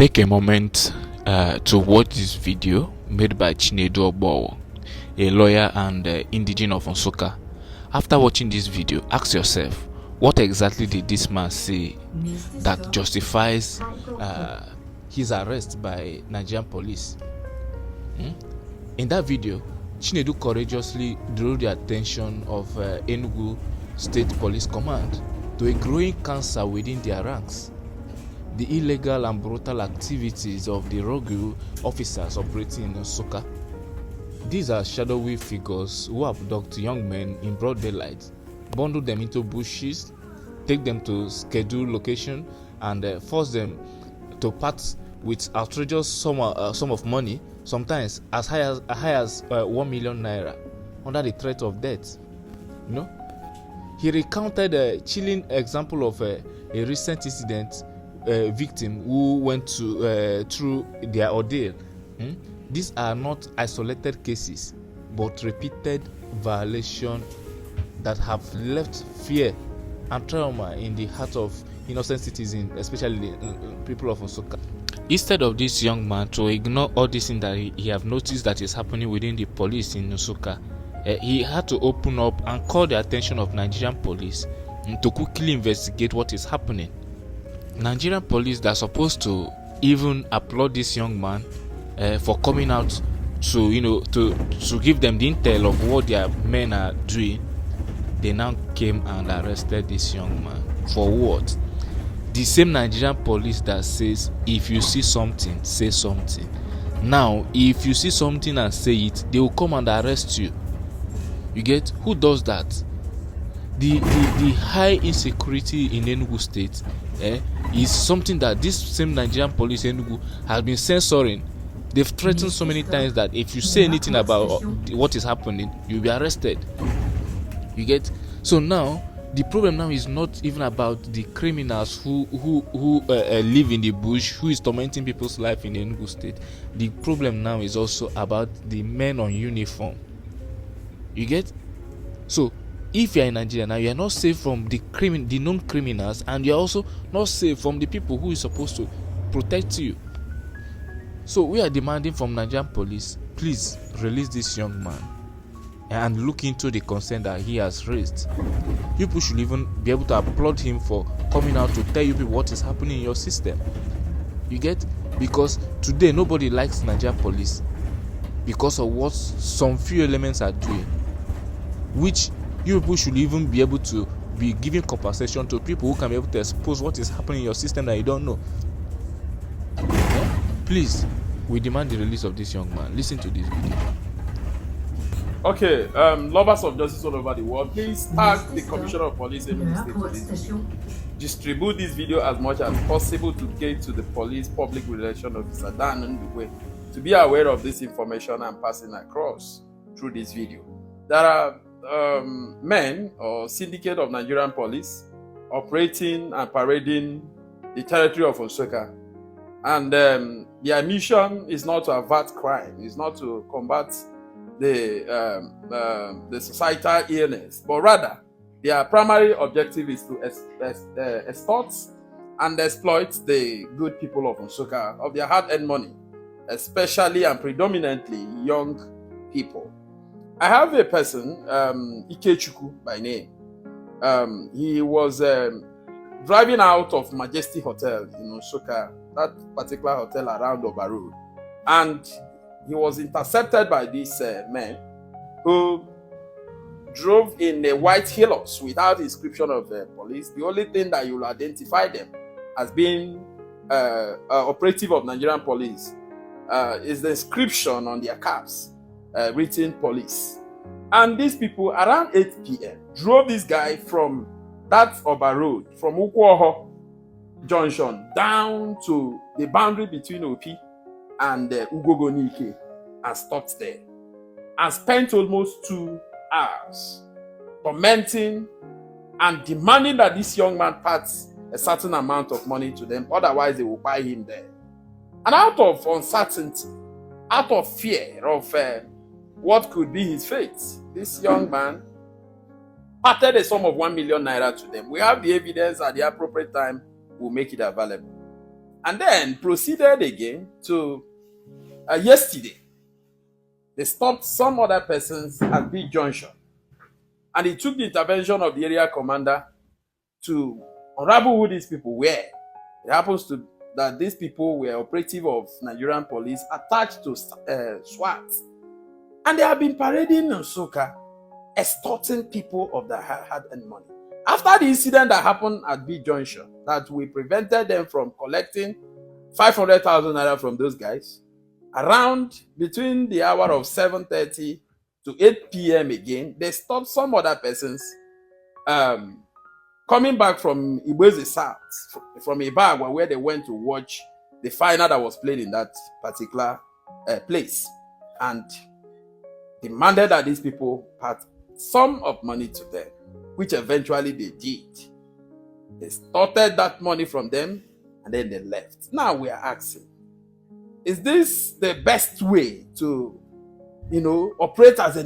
Take a moment to watch this video made by Chinedu Obowo, a lawyer and indigene of Nsukka. After watching this video, ask yourself, what exactly did this man say that justifies his arrest by Nigerian police? In that video, Chinedu courageously drew the attention of Enugu State Police Command to a growing cancer within their ranks: the illegal and brutal activities of the rogue officers operating in Nsukka. These are shadowy figures who abduct young men in broad daylight, bundle them into bushes, take them to scheduled location, and force them to part with outrageous sum of money, sometimes as high as 1 million naira, under the threat of death. He recounted a chilling example of a recent incident victim who went through their ordeal. These are not isolated cases, but repeated violations that have left fear and trauma in the heart of innocent citizens, especially people of Nsukka. Instead of this young man to ignore all these things that he have noticed that is happening within the police in Nsukka, he had to open up and call the attention of Nigerian police to quickly investigate what is happening. Nigerian police that are supposed to even applaud this young man for coming out to give them the intel of what their men are doing, they now came and arrested this young man. For what? The same Nigerian police that says if you see something, say something. Now if you see something and say it, they will come and arrest you. You get? Who does that? The high insecurity in Enugu State is something that this same Nigerian police in Enugu has been censoring. They've threatened so many times that if you say anything about what is happening, you'll be arrested. You get? So now the problem now is not even about the criminals who live in the bush, who is tormenting people's life in Enugu State. The problem now is also about the men on uniform. You get? So if you are in Nigeria now, you are not safe from the known criminals, and you are also not safe from the people who is supposed to protect you. So we are demanding from Nigerian police, please release this young man and look into the concern that he has raised. You people should even be able to applaud him for coming out to tell you people what is happening in your system. You get? Because today nobody likes Nigerian police because of what some few elements are doing, which you people should even be able to be giving compensation to people who can be able to expose what is happening in your system that you don't know. Please, we demand the release of this young man. Listen to this video. Okay, lovers of justice all over the world, please tag the Commissioner of Police in the state for this video. Distribute this video as much as possible to get to the police public relations officer Dan Ndugwe to be aware of this information and passing across through this video. There are men or syndicate of Nigerian police operating and parading the territory of Nsukka, and their mission is not to avert crime, it's not to combat the societal illness, but rather their primary objective is to extort and exploit the good people of Nsukka of their hard-earned money, especially and predominantly young people. I have a person, Ikechukwu by name. He was driving out of Majesty Hotel in Nsukka, that particular hotel around Oba Road, and he was intercepted by these men who drove in a white Hilux without inscription of the police. The only thing that you will identify them as being operative of Nigerian police is the inscription on their caps, written police. And these people around 8 p.m. drove this guy from that Oba Road, from Ukwoho Junction down to the boundary between Opi and Ugogonike, and stopped there and spent almost 2 hours tormenting and demanding that this young man parts a certain amount of money to them, otherwise they will buy him there. And out of uncertainty, out of fear of what could be his fate, this young man parted a sum of 1 million naira to them. We have the evidence. At the appropriate time we'll make it available. And then proceeded again to yesterday. They stopped some other persons at B Junction. And it took the intervention of the area commander to unravel who these people were. It happens to that these people were operative of Nigerian police attached to SWAT. And they have been parading in Nsukka, extorting people of their hard-earned money. After the incident that happened at B Junction, that we prevented them from collecting 500,000 naira from those guys, around between the hour of 7:30 to 8 p.m. again, they stopped some other persons coming back from Ibweze South, from Ibagwa, where they went to watch the final that was played in that particular place, and demanded that these people pay sum of money to them, which eventually they did. They extorted that money from them, and then they left. Now we are asking, is this the best way to, operate as a